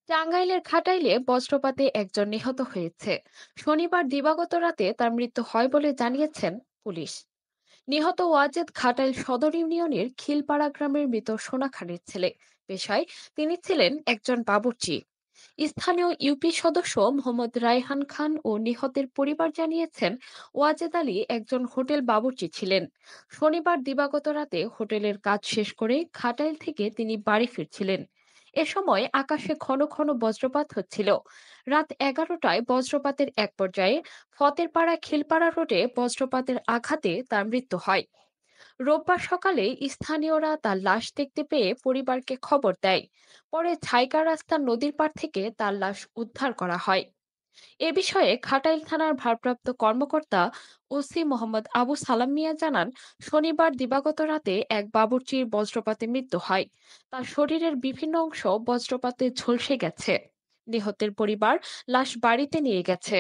টাঙ্গাইলের খাটাইলে বজ্রপাতে একজন নিহত হয়েছে। শনিবার দিবাগত রাতে তার মৃত্যু হয় বলে জানিয়েছেন পুলিশ। নিহত ওয়াজেদ ঘাটাইল সদর ইউনিয়নের খিলপাড়া গ্রামের মৃত সোনা খানের ছেলে। পেশায় তিনি ছিলেন একজন বাবুর্চি। স্থানীয় ইউপি সদস্য মোহাম্মদ রায়হান খান ও নিহতের পরিবার জানিয়েছেন, ওয়াজেদ আলী একজন হোটেল বাবুর্চি ছিলেন। শনিবার দিবাগত রাতে হোটেলের কাজ শেষ করে ঘাটাইল থেকে তিনি বাড়ি ফিরছিলেন। এ সময় আকাশে ঘন ঘন বজ্রপাত হচ্ছিল। রাত 11টায় বজ্রপাতের এক পর্যায়ে ফতেরপাড়া খিলপাড়া রোডে বজ্রপাতের আঘাতে তার মৃত্যু হয়। রোববার সকালে স্থানীয়রা তার লাশ দেখতে পেয়ে পরিবারকে খবর দেয়। পরে ছাইকা রাস্তার নদীর পাড় থেকে তার লাশ উদ্ধার করা হয়। এ বিষয়ে ঘাটাইল থানার ভারপ্রাপ্ত কর্মকর্তা ওসি মোহাম্মদ আবু সালাম মিয়া জানান, শনিবার দিবাগত রাতে এক বাবুর্চির বজ্রপাতে মৃত্যু হয়। তার শরীরের বিভিন্ন অংশ বজ্রপাতে ঝলসে গেছে। নিহতের পরিবার লাশ বাড়িতে নিয়ে গেছে।